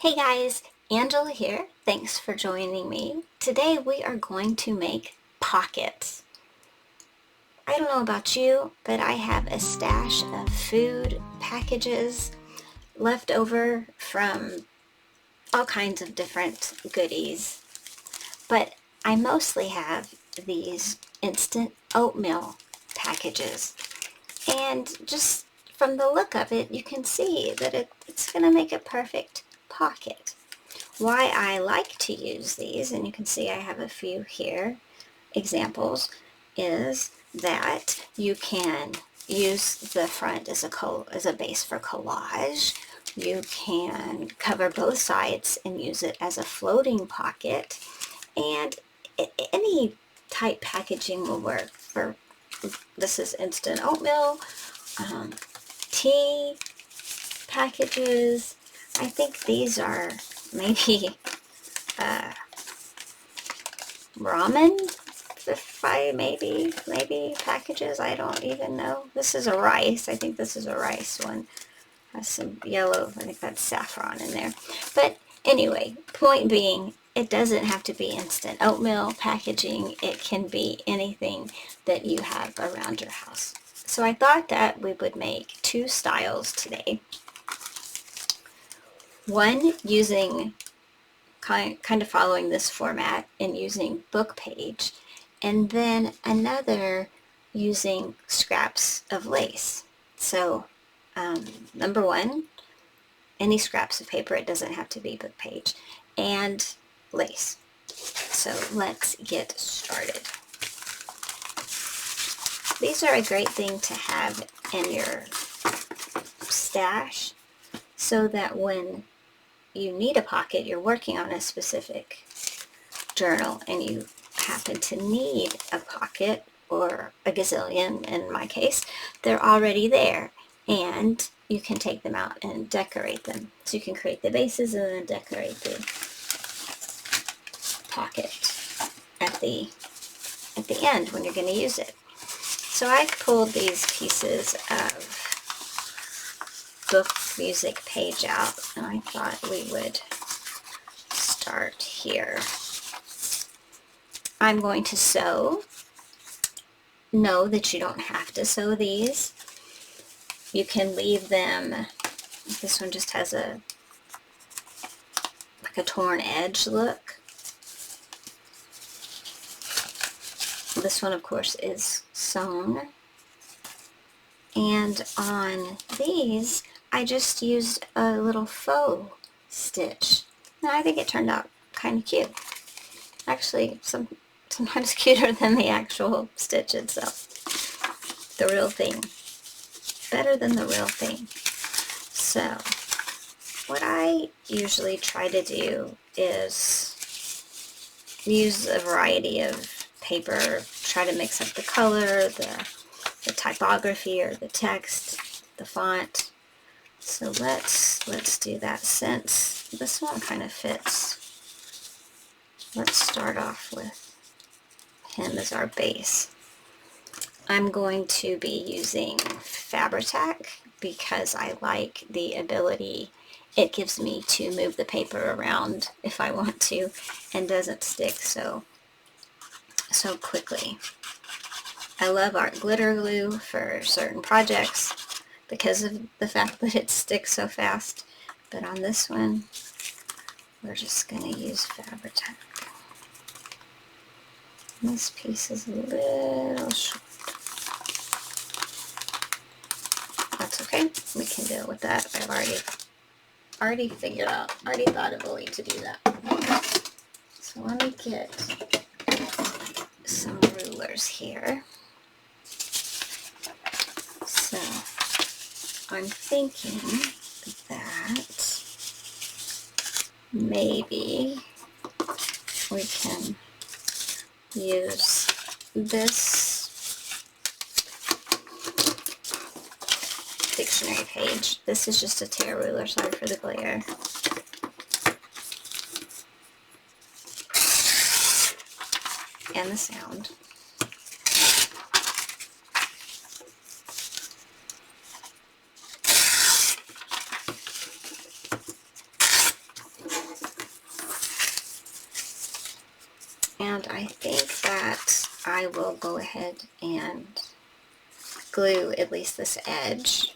Hey guys, Angela here. Thanks for joining me. Today we are going to make pockets. I don't know about you, but I have a stash of food packages left over from all kinds of different goodies. But I mostly have these instant oatmeal packages. And just from the look of it, you can see that it's going to make a perfect pocket. Why I like to use these, and you can see I have a few here, examples, is that you can use the front as a base for collage. You can cover both sides and use it as a floating pocket, and any type packaging will work. This is instant oatmeal, tea packages. I think these are maybe ramen, maybe packages. I don't even know. This is a rice. I think this is a rice one. Has some yellow, I think that's saffron in there. But anyway, point being, it doesn't have to be instant oatmeal packaging. It can be anything that you have around your house. So I thought that we would make two styles today. One using kind of following this format and using book page, and then another using scraps of lace. So number one, any scraps of paper, it doesn't have to be book page, and lace. So let's get started. These are a great thing to have in your stash so that when you need a pocket, you're working on a specific journal and you happen to need a pocket or a gazillion in my case, they're already there and you can take them out and decorate them. So you can create the bases and then decorate the pocket at the end when you're going to use it. So I pulled these pieces of book music page out, and I thought we would start here. I'm going to sew. Know that you don't have to sew these. You can leave them. This one just has like a torn edge look. This one, of course, is sewn. And on these, I just used a little faux stitch. And I think it turned out kind of cute. Actually, sometimes cuter than the actual stitch itself. The real thing. Better than the real thing. So, what I usually try to do is use a variety of paper, try to mix up the color, the typography or the text, the font. So let's do that since this one kind of fits. Let's start off with him as our base. I'm going to be using Fabri-Tac because I like the ability it gives me to move the paper around if I want to and doesn't stick so quickly. I love art glitter glue for certain projects because of the fact that it sticks so fast. But on this one, we're just going to use Fabri-Tac. This piece is a little short. That's okay. We can deal with that. I've already figured out, already thought of a way to do that. So let me get some rulers here. So I'm thinking that maybe we can use this dictionary page. This is just a tear ruler, sorry for the glare. And the sound. And I think that I will go ahead and glue at least this edge.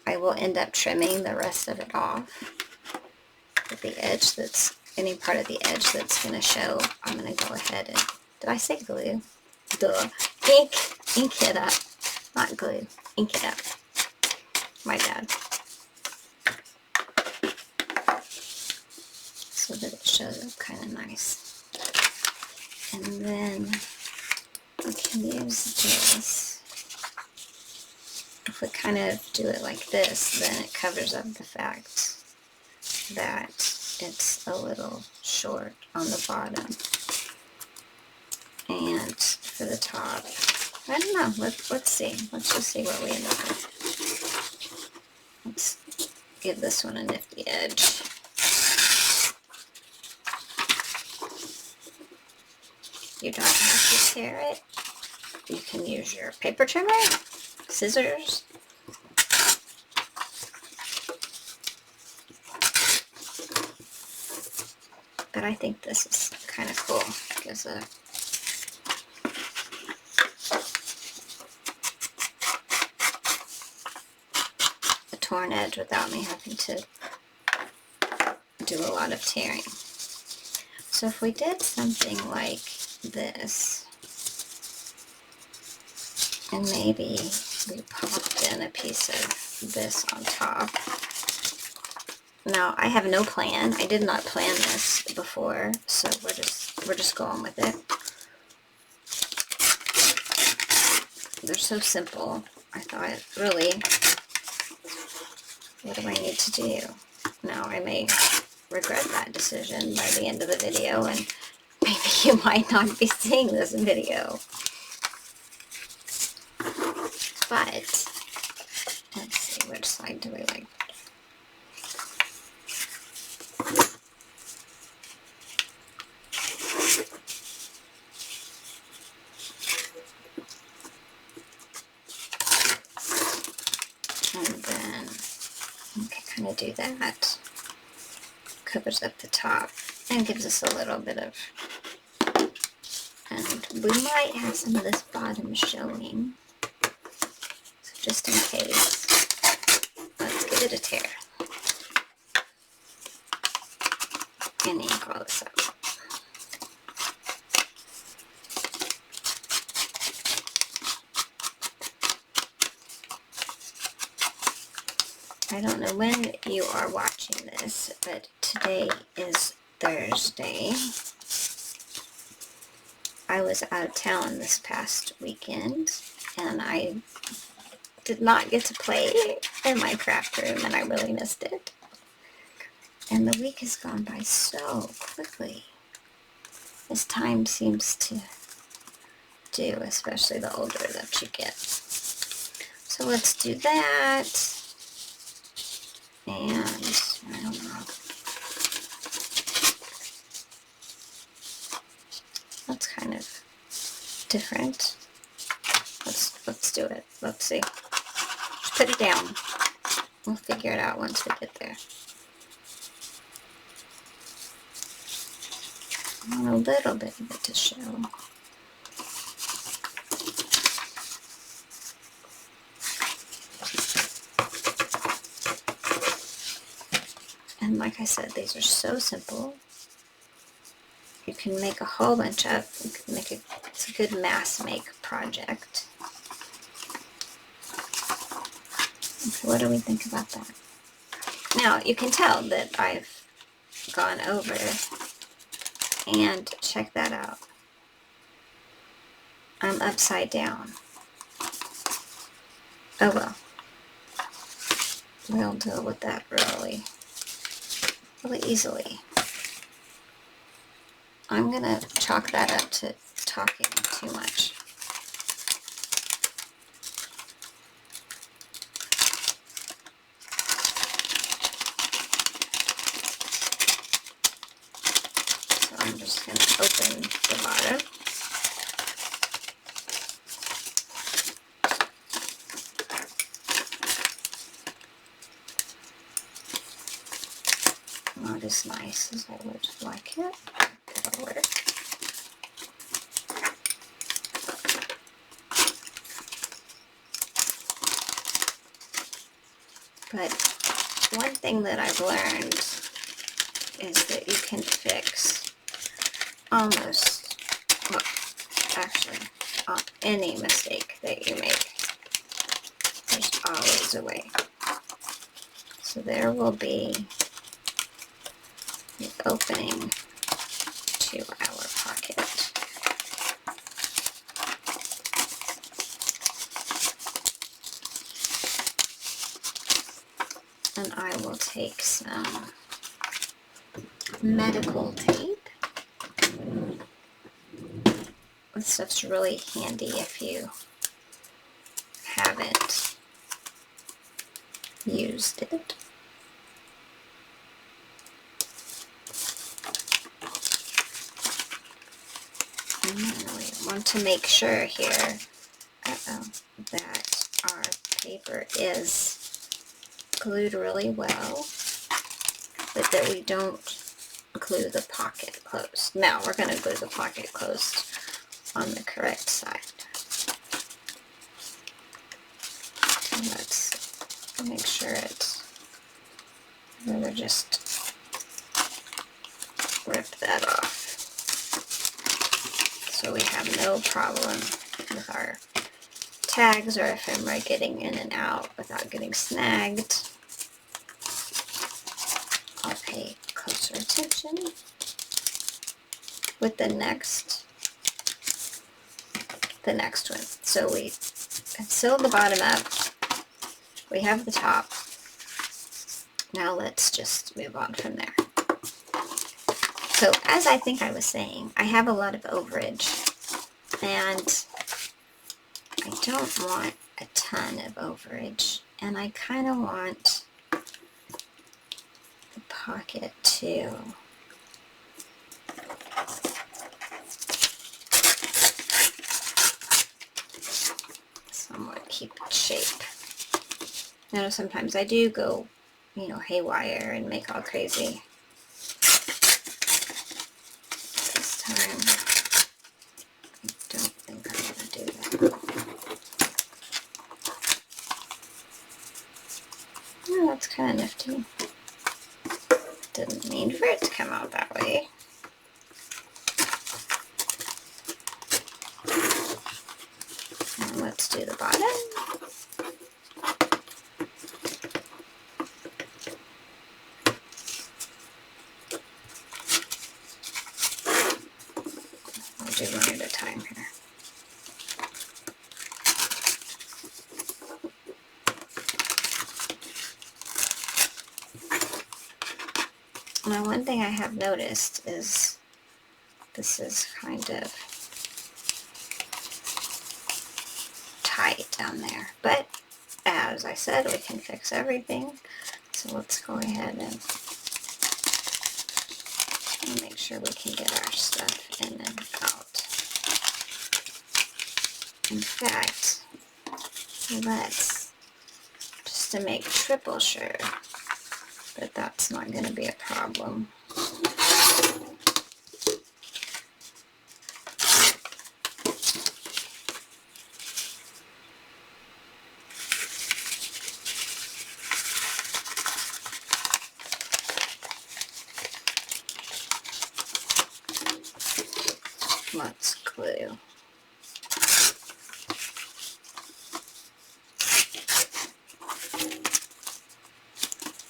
I will end up trimming the rest of it off. But the edge that's, any part of the edge that's going to show, I'm going to go ahead and, did I say glue? Duh. Ink it up. Not glue. Ink it up. My bad. So that it shows up kind of nice. And then we can use this. If we kind of do it like this, then it covers up the fact that it's a little short on the bottom. And for the top, I don't know, let's see. Let's just see what we end up with. Let's give this one a nifty edge. You don't have to tear it. You can use your paper trimmer, scissors. But I think this is kind of cool. It gives a torn edge without me having to do a lot of tearing. So if we did something like this, and maybe we popped in a piece of this on top. Now I have no plan. I did not plan this before, so we're just going with it. They're so simple. I thought, really, what do I need to do? Now I may regret that decision by the end of the video, and maybe you might not be seeing this video. But let's see, which side do we like? And then we can kind of do that. Covers up the top and gives us a little bit of, and we might have some of this bottom showing. So just in case, let's give it a tear. And ink all this up. I don't know when you are watching this, but today is Thursday. I was out of town this past weekend, and I did not get to play in my craft room, and I really missed it. And the week has gone by so quickly, as time seems to do, especially the older that you get. So let's do that. And I don't know. That's kind of different. Let's do it. Let's see. Just put it down. We'll figure it out once we get there. I want a little bit of it to show. And like I said, these are so simple. You can make a whole bunch of, you can make it's a good mass make project. Okay, what do we think about that? Now, you can tell that I've gone over, and check that out. I'm upside down. Oh well. We'll deal with that really easily. I'm going to chalk that up to talking too much. So I'm just going to open the bottom. Not as nice as I would like it. It'll work. But one thing that I've learned is that you can fix almost, well, actually, any mistake that you make. There's always a way. So there will be the opening to our pocket. And I will take some medical tape. This stuff's really handy if you haven't used it. And then we want to make sure here that our paper is glued really well, but that we don't glue the pocket closed. Now we're going to glue the pocket closed on the correct side. So let's make sure it's, we'll just rip that off so we have no problem with our tags or ephemera getting in and out without getting snagged. I'll pay closer attention with the next one. So we sealed the bottom up. We have the top. Now let's just move on from there. So as I think I was saying, I have a lot of overage, and I don't want a ton of overage, and I kind of want the pocket to somewhat keep its shape. You know, sometimes I do go, you know, haywire and make all crazy. This time, I don't think I'm going to do that. Oh, that's kind of nifty. Didn't mean for it to come out that way. And let's do the bottom. I'll do one at a time here. Now, one thing I have noticed is this is kind of tight down there, but as I said, we can fix everything. So let's go ahead and make sure we can get our stuff in and out. In fact, let's, just to make triple sure that that's not going to be a problem, let's glue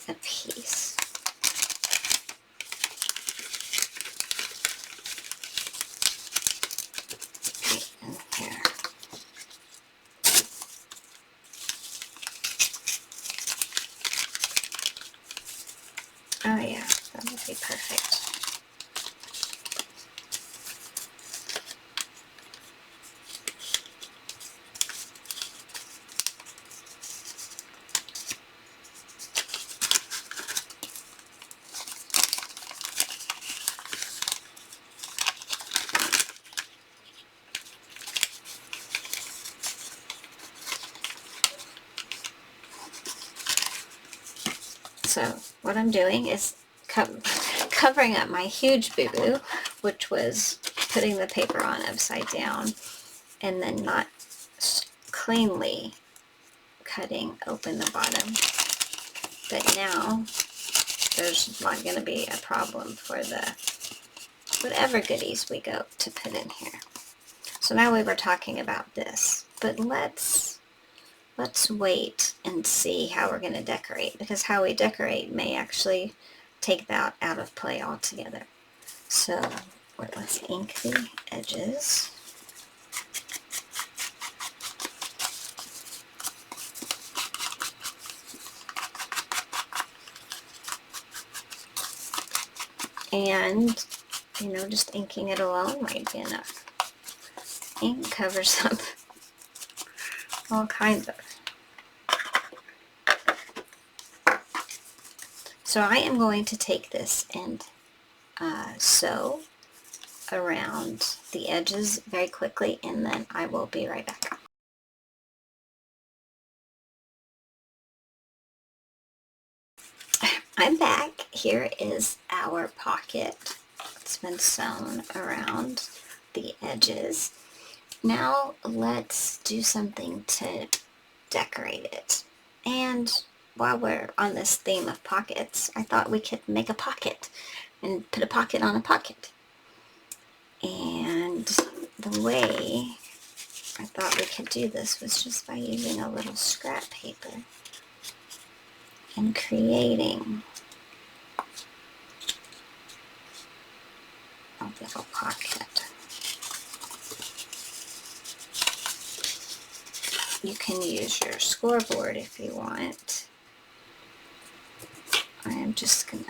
a piece. Right in here. Oh yeah, that would be perfect. So what I'm doing is covering up my huge boo-boo, which was putting the paper on upside down and then not cleanly cutting open the bottom. But now there's not going to be a problem for the whatever goodies we go to put in here. So now we were talking about this, but let's wait and see how we're going to decorate, because how we decorate may actually take that out of play altogether. So let's ink the edges. And, you know, just inking it alone might be enough. Ink covers up all kinds of. So I am going to take this and sew around the edges very quickly, and then I will be right back. I'm back. Here is our pocket. It's been sewn around the edges. Now let's do something to decorate it. And while we're on this theme of pockets, I thought we could make a pocket and put a pocket on a pocket. And the way I thought we could do this was just by using a little scrap paper and creating a little pocket. You can use your scoreboard if you want. I am just gonna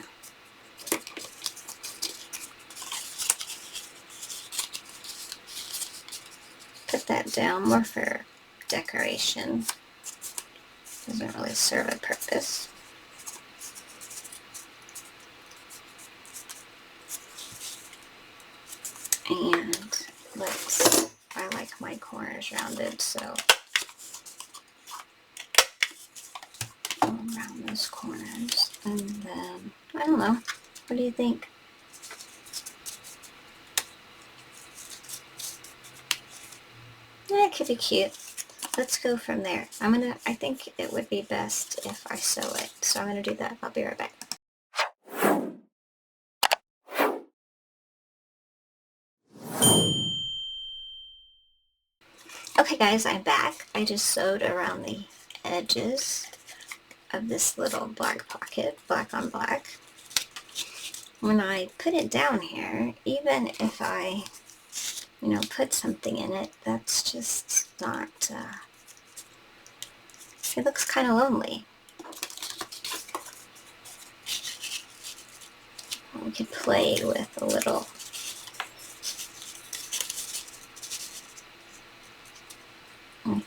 put that down more for decoration. Doesn't really serve a purpose. And I like my corners rounded, so I'll round those corners. And then, I don't know, what do you think? Yeah, it could be cute. Let's go from there. I think it would be best if I sew it. So I'm gonna do that. I'll be right back. Okay guys, I'm back. I just sewed around the edges of this little black pocket, black on black. When I put it down here, even if I, you know, put something in it, that's just not, it looks kind of lonely. We could play with a little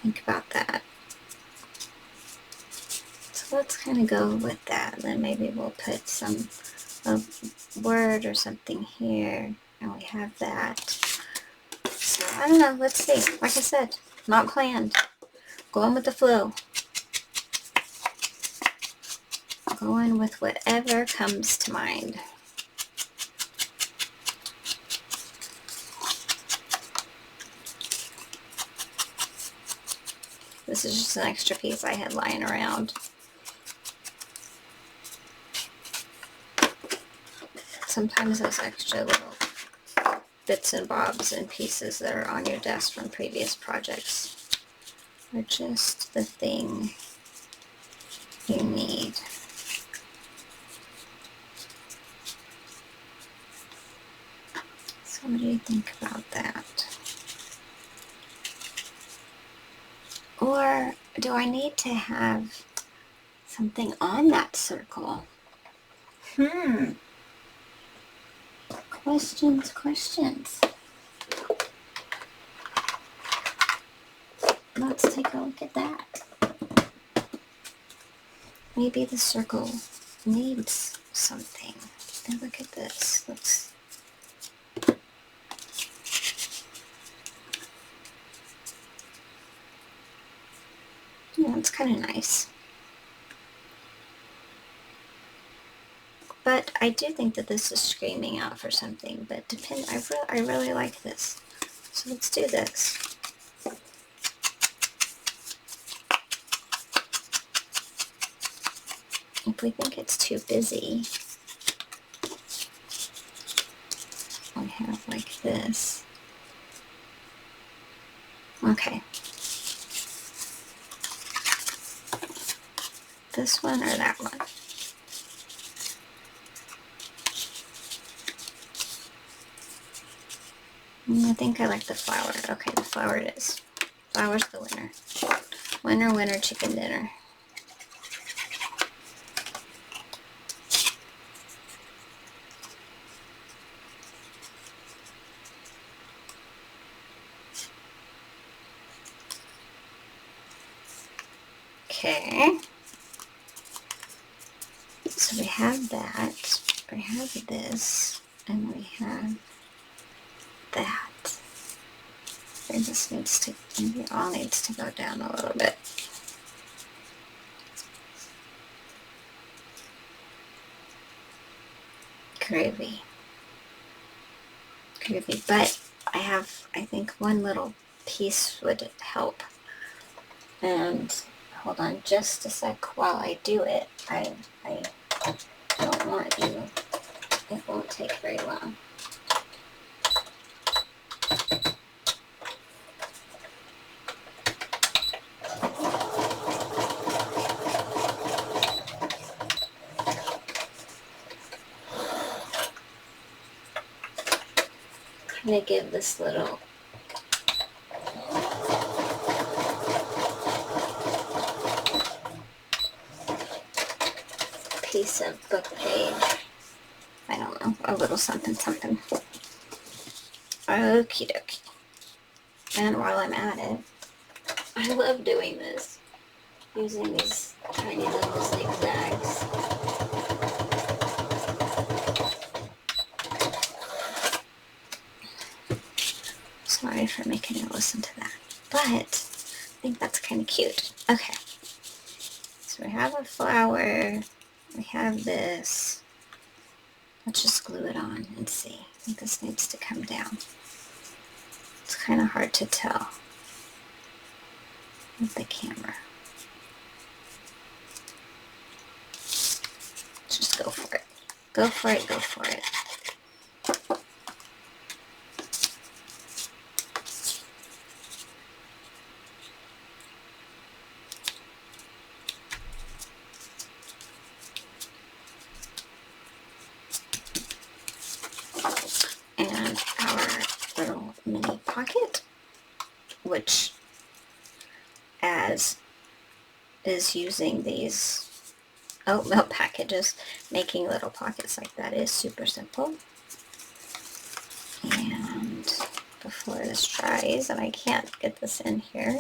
think about that. So let's kind of go with that. Then maybe we'll put a word or something here, and we have that. So I don't know. Let's see. Like I said, not planned. Going with the flow. Going with whatever comes to mind. This is just an extra piece I had lying around. Sometimes those extra little bits and bobs and pieces that are on your desk from previous projects are just the thing you need. So what do you think about that? Or do I need to have something on that circle? Questions. Let's take a look at that. Maybe the circle needs something. And look at this. Yeah, it's kind of nice. But I do think that this is screaming out for something. But I really like this. So let's do this. If we think it's too busy, we have like this. Okay. This one or that one? I think I like the flour. Okay, the flour it is. Flour's the winner. Winner, winner, chicken dinner. Okay. So we have that. We have this. And we have that. And this needs to, maybe all needs to go down a little bit. Gravy. Gravy. But I think one little piece would help. And hold on just a sec while I do it. I don't want you. It won't take very long. I'm going to give this little piece of book page, I don't know, a little something something. Okie dokie. And while I'm at it, I love doing this, using these tiny little zigzags. Sorry for making you listen to that, but I think that's kind of cute. Okay, so we have a flower, we have this. Let's just glue it on and see. I think this needs to come down. It's kind of hard to tell with the camera. Just go for it. Go for it, go for it. And our little mini pocket, which as is using these oatmeal packages, making little pockets like that is super simple. And before this dries, and I can't get this in here,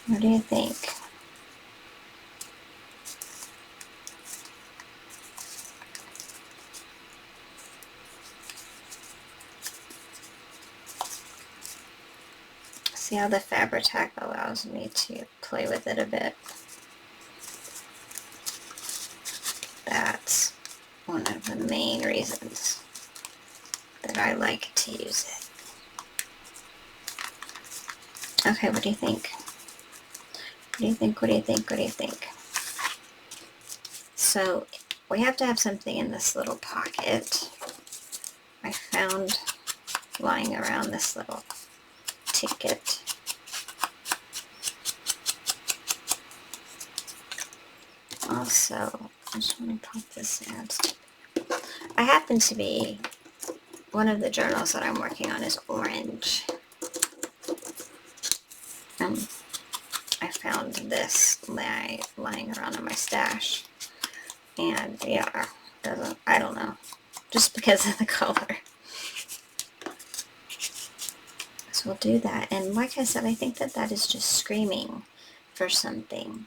what do you think? See how the Fabri-Tac allows me to play with it a bit. That's one of the main reasons that I like to use it. Okay, what do you think? What do you think? What do you think? What do you think? So we have to have something in this little pocket. I found lying around this little ticket. Also, I just want to pop this in. I happen to be, one of the journals that I'm working on is orange. I found this lying around in my stash. And yeah, I don't know, just because of the color. So we'll do that. And like I said, I think that is just screaming for something.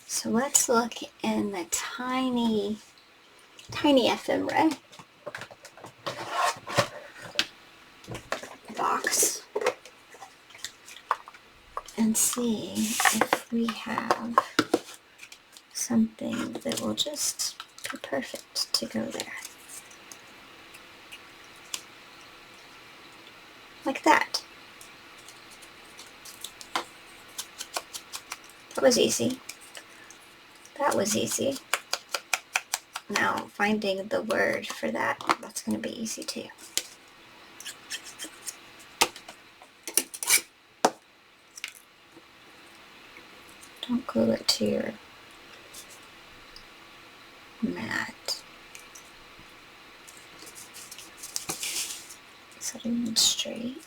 So let's look in the tiny ephemera box and see if we have something that will just be perfect to go there. Like that. That was easy. That was easy. Now, finding the word for that, that's going to be easy too. Don't glue it to your mat. Is that even straight?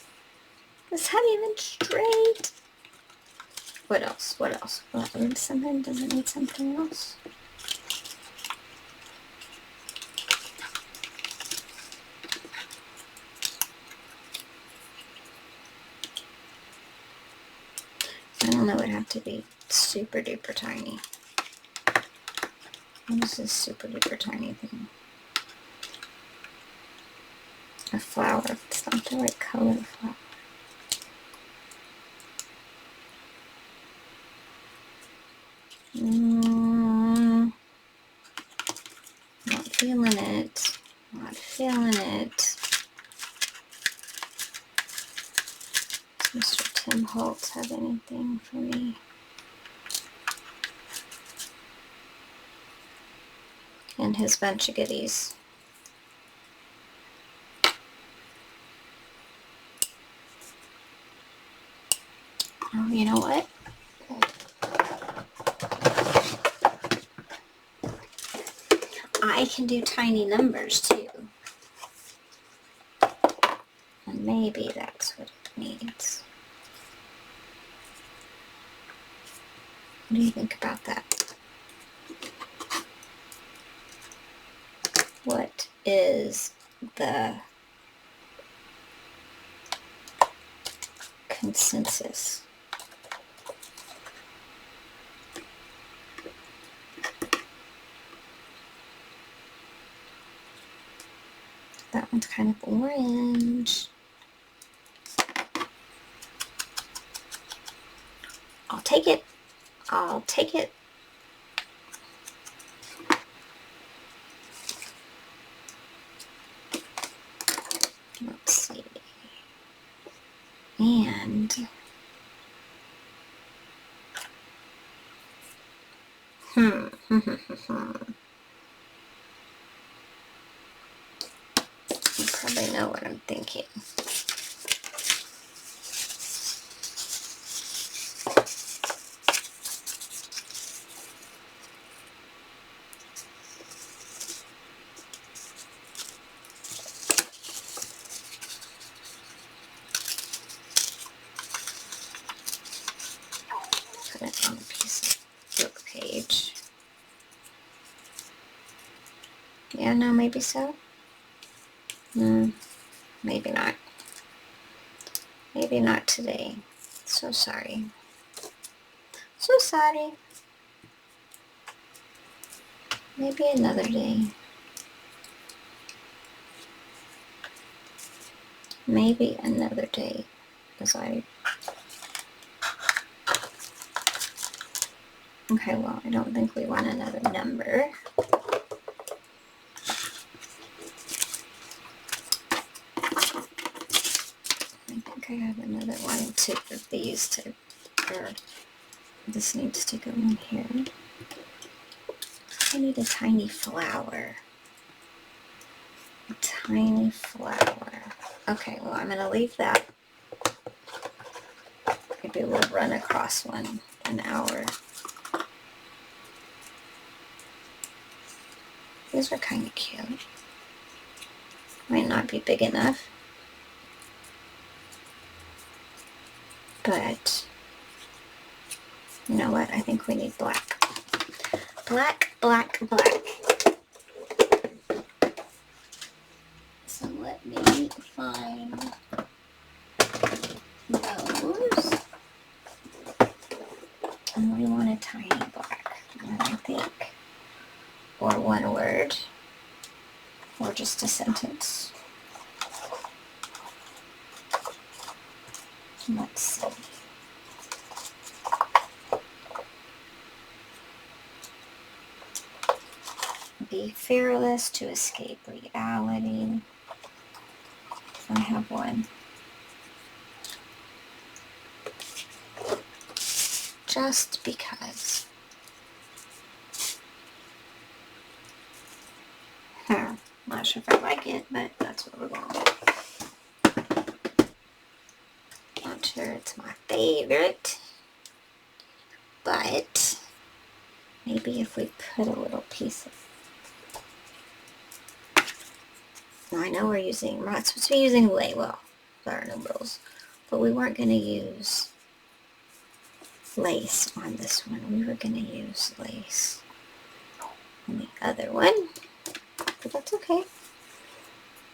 Is that even straight? What else? What else? Will that need something? Does it need something else? I don't know, it would have to be super duper tiny. What is this super duper tiny thing? A flower. It's not the right color flower. Not feeling it. Not feeling it. Does Mr. Tim Holtz have anything for me? And his bunch of goodies. Oh, you know what? I can do tiny numbers too. And maybe that's what it needs. What do you think about that? What is the consensus? That one's kind of orange. I'll take it. I'll take it. Let's see. And you probably know what I'm thinking. Put it on a piece of book page. Yeah, no, maybe so. Maybe not. Maybe not today. So sorry. So sorry. Maybe another day. Maybe another day. Because okay, well, I don't think we want another number. I have another one or two of these to, or this needs to go in here. I need a tiny flower. A tiny flower. Okay, well, I'm going to leave that. Maybe we'll run across one an hour. These are kind of cute. Might not be big enough. But, you know what? I think we need black. Black, black, black. So let me find those. And we want a tiny black, I think. Or one word. Or just a sentence. Let's see. Be fearless to escape reality. I have one. just because. Not sure if I like it, but that's what we're going with. Not sure it's my favorite, but maybe if we put a little piece of... Now, I know we're not supposed to be using lace, well, there are no rules, but we weren't going to use lace on this one. We were going to use lace on the other one, but that's okay.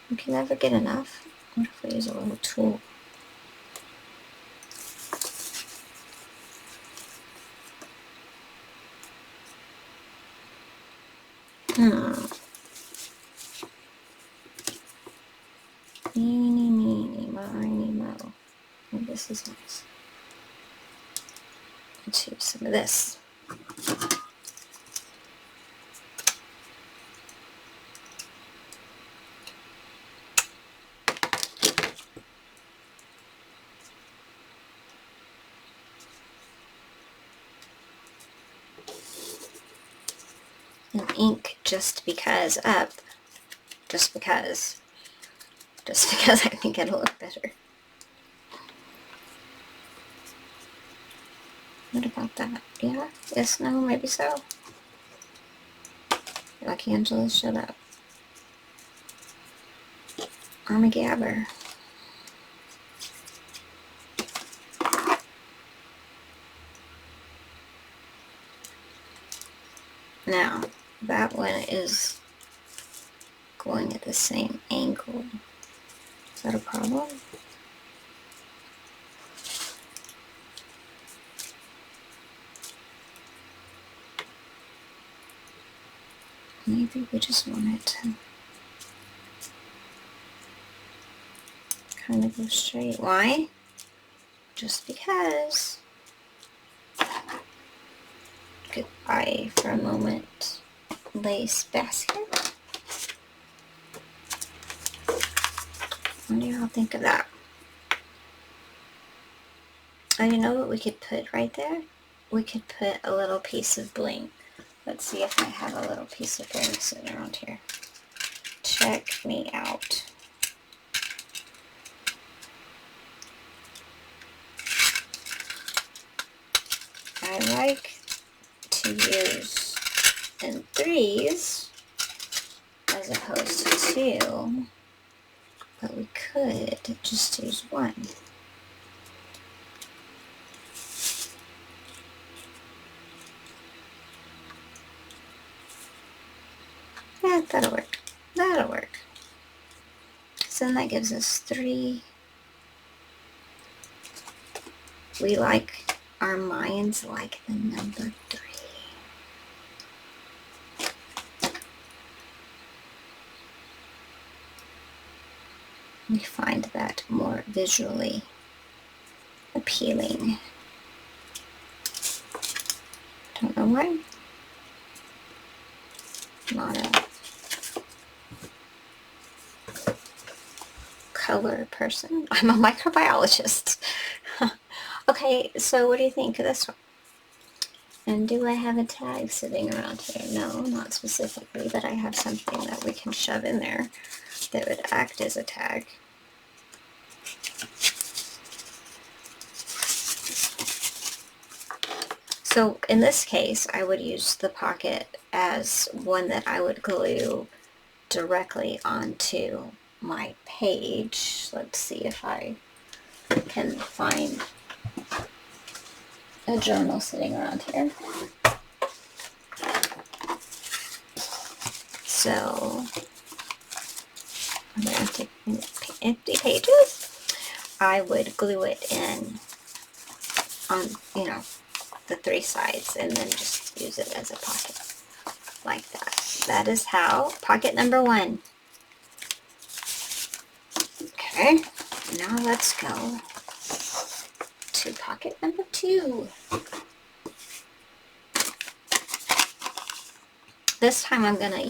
We can never get enough. What if we use a little tool? Eeny, meeny, miny, mo. Oh, this is nice. Let's use some of this. And ink just because up. Just because I think it'll look better. What about that? Yeah? Yes, no, maybe so. Like Angela, shut up. I'm a gabber. Now, that one is going at the same angle. Is that a problem? Maybe we just want it to kind of go straight. Why? Just because. Goodbye for a moment. Lace basket. What do y'all think of that? Oh, you know what we could put right there? We could put a little piece of bling. Let's see if I have a little piece of bling sitting around here. Check me out. I like to use in threes as opposed to two, but we could just use one. Yeah, that'll work. That'll work. So then that gives us 3. We like, our minds like the number 3. We find that more visually appealing. Don't know why. Not a color person. I'm a microbiologist. Okay, so what do you think of this one? And do I have a tag sitting around here? No, not specifically, but I have something that we can shove in there that would act as a tag. So in this case, I would use the pocket as one that I would glue directly onto my page. Let's see if I can find a journal sitting around here. So, empty pages, I would glue it in on, you know, the 3 sides and then just use it as a pocket like that. That is how pocket number 1. Okay, now let's go to pocket number 2. This time I'm gonna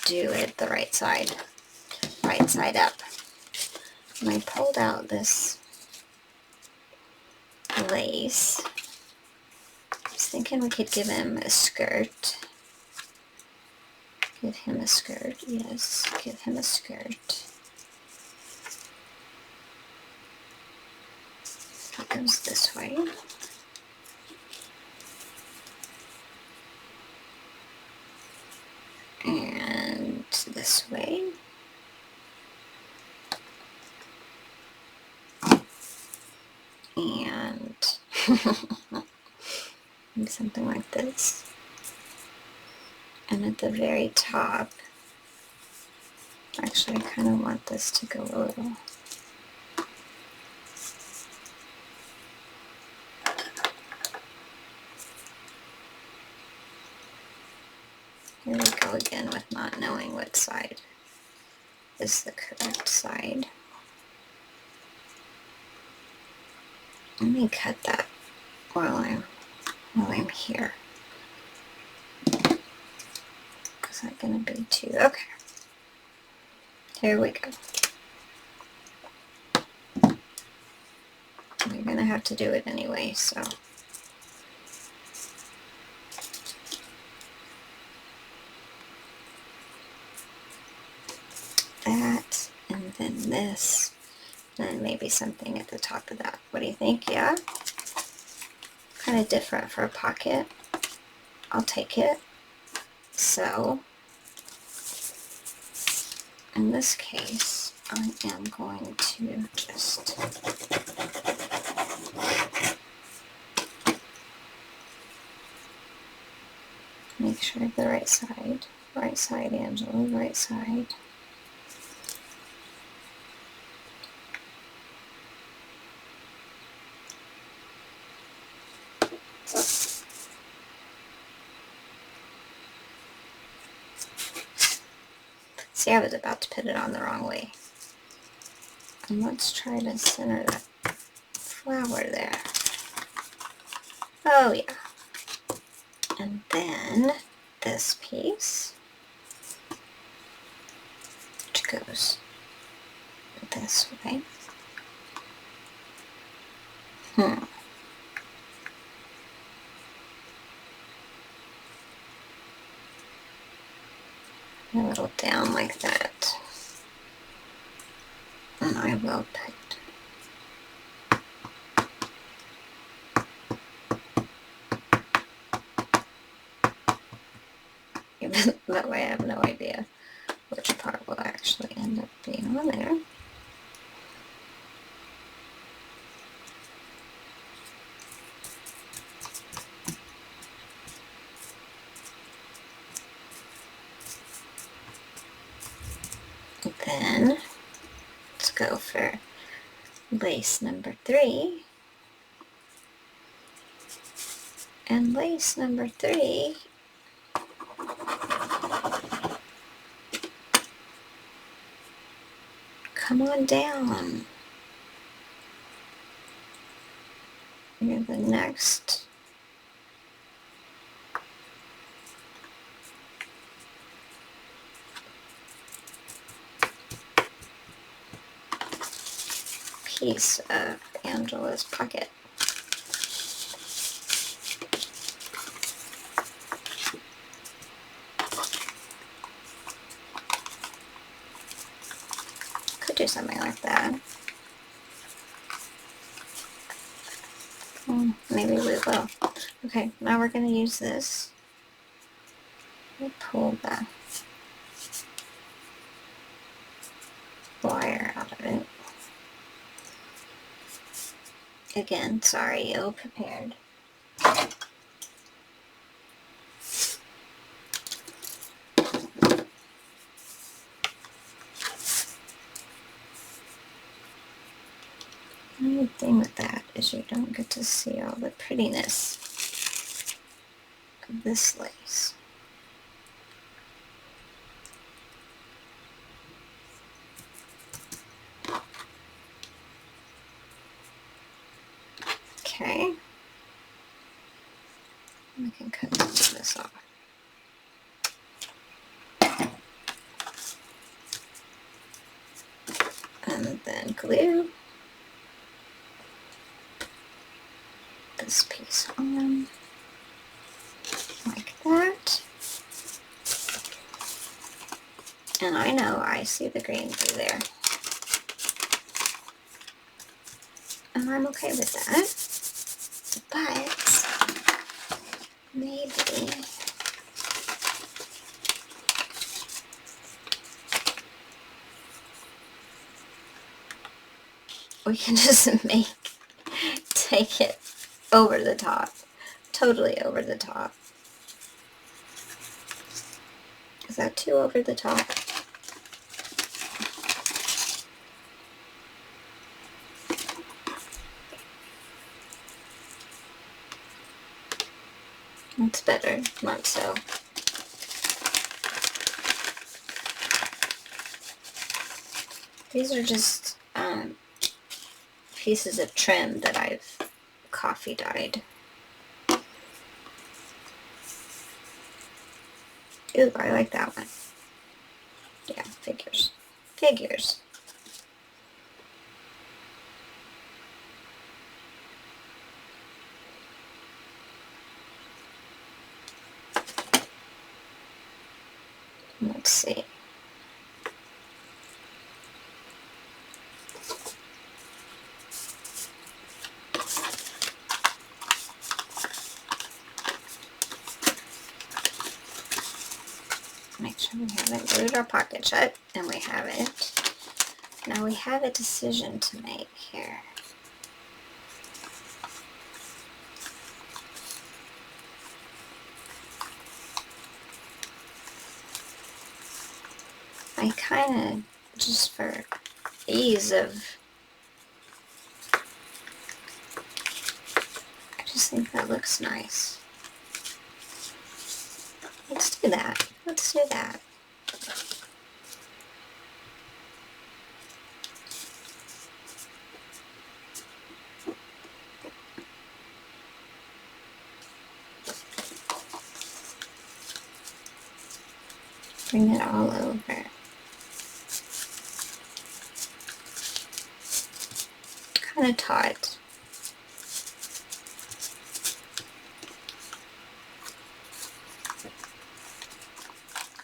do it the right side up. And I pulled out this lace. thinking we could give him a skirt. Give him a skirt, yes, give him a skirt. It goes this way. And this way. And something like this. And at the very top, actually I kind of want this to go a little. Here we go again with not knowing what side is the correct side. Let me cut that while I'm here. Is that gonna be too? Okay. Here we go. We're gonna have to do it anyway, so. That, and then this, and maybe something at the top of that. What do you think? Yeah? Kind of different for a pocket. I'll take it. So, in this case, I am going to just make sure the right side. Right side, Angela, right side. See, I was about to put it on the wrong way. And let's try to center that flower there. Oh yeah. And then this piece, which goes this way. A little down like that. And I will put even that way I have no idea which part will actually end up being on there. Then let's go for lace number 3. And lace number 3 come on down. You're the next piece of Angela's pocket. Could do something like that. Maybe we will. Okay, now we're going to use this. We'll pull the wire out of it. Again, sorry, ill prepared. The only thing with that is you don't get to see all the prettiness of this lace. Okay. We can cut some of this off. And then glue this piece on. I know, I see the green through there. And I'm okay with that. But maybe we can just take it over the top, totally over the top. Is that too over the top? That's better, not so. These are just pieces of trim that I've coffee dyed. Ooh, I like that one. Yeah, figures. Figures. Let's see. Make sure we haven't glued our pocket shut, and we haven't. Now we have a decision to make here. I kind of, just for ease of, I just think that looks nice. Let's do that. Let's do that. Bring it all over. Kind of taut.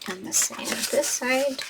And the same with this side.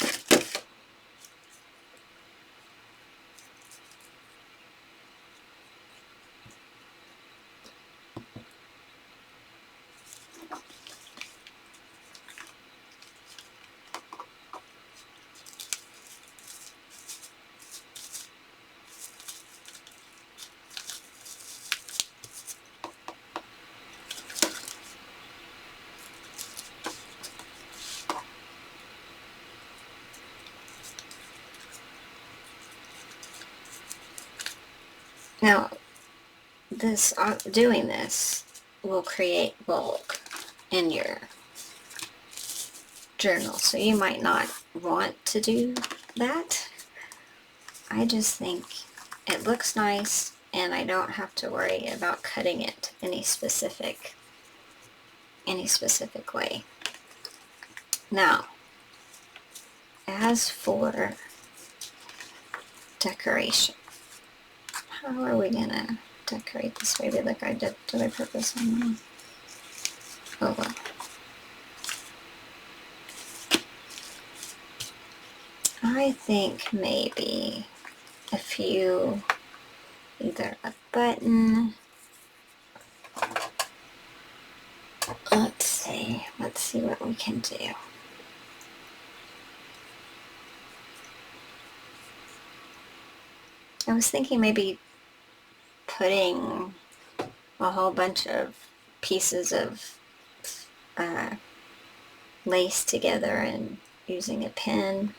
Now, doing this will create bulk in your journal, so you might not want to do that. I just think it looks nice, and I don't have to worry about cutting it any specific way. Now, as for decoration, how are we gonna decorate this? Maybe like I did I purpose on mine? Oh well. I think maybe a few, either a button. Let's see what we can do. I was thinking maybe putting a whole bunch of pieces of lace together and using a pin,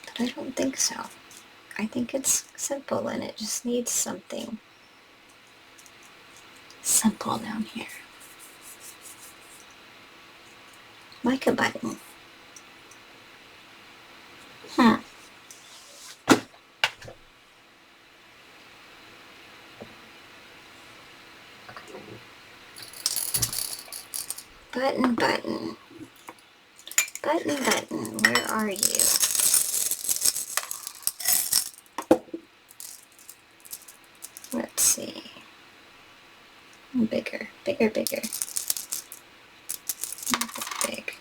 but I don't think so. I think it's simple, and it just needs something simple down here. Like a button. Button, button. Button, button, where are you? Let's see. Bigger, bigger, bigger. Not that big.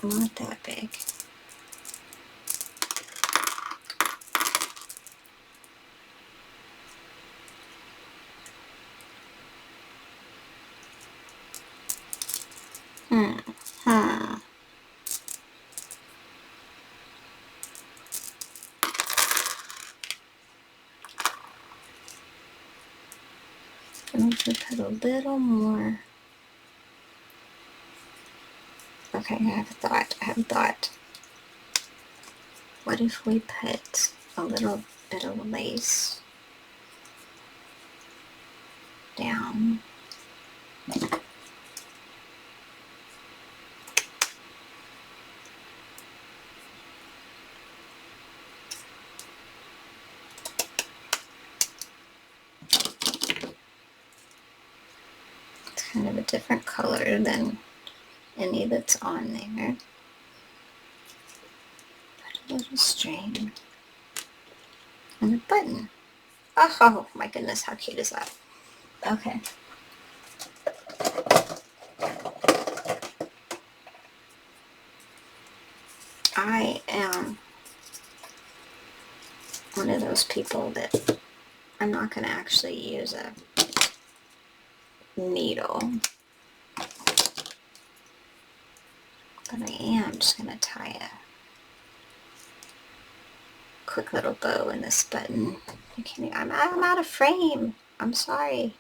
Not that big. Hmm. And we could put a little more. Okay, I have a thought. What if we put a little bit of lace down? It's kind of a different color than any that's on there. Put a little string and a button. Oh my goodness, how cute is that? Okay. I am one of those people that I'm not going to actually use a needle, but I am just going to tie a quick little bow in this button. I'm out of frame. I'm sorry.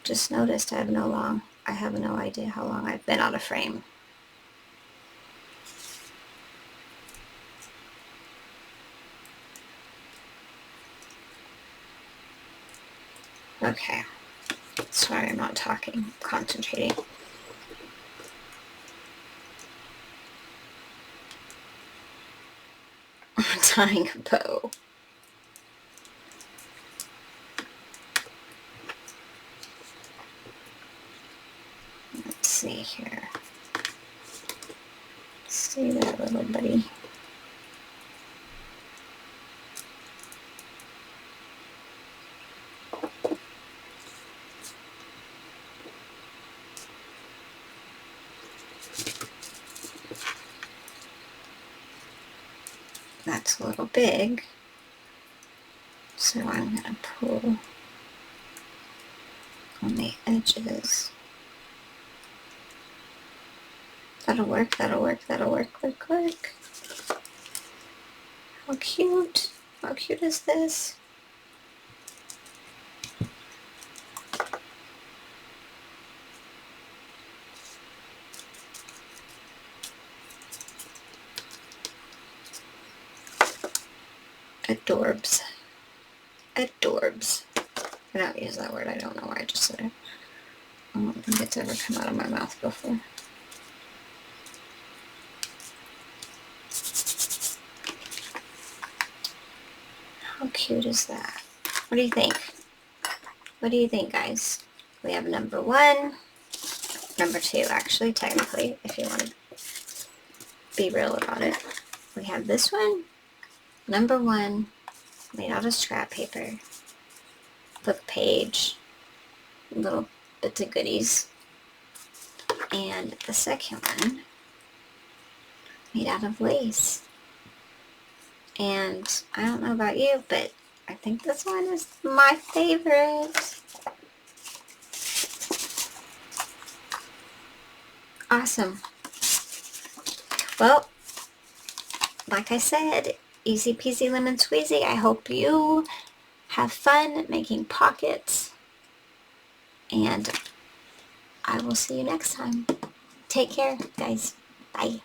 Just noticed I have no idea how long I've been out of frame. Okay. Sorry, I'm not talking. I'm concentrating. I'm tying a bow. Let's see here. See that little buddy? That's a little big, so I'm going to pull on the edges. That'll work. Look. How cute. How cute is this? Adorbs. Adorbs. I don't use that word. I don't know why I just said it. I don't think it's ever come out of my mouth before. How cute is that? What do you think? What do you think, guys? We have number 1, number 2, actually, technically, if you want to be real about it. We have this one, number 1, made out of scrap paper, book page, little bits of goodies. And the second one, made out of lace. And I don't know about you, but I think this one is my favorite. Awesome. Well, like I said, easy peasy lemon squeezy. I hope you have fun making pockets. And I will see you next time. Take care, guys. Bye.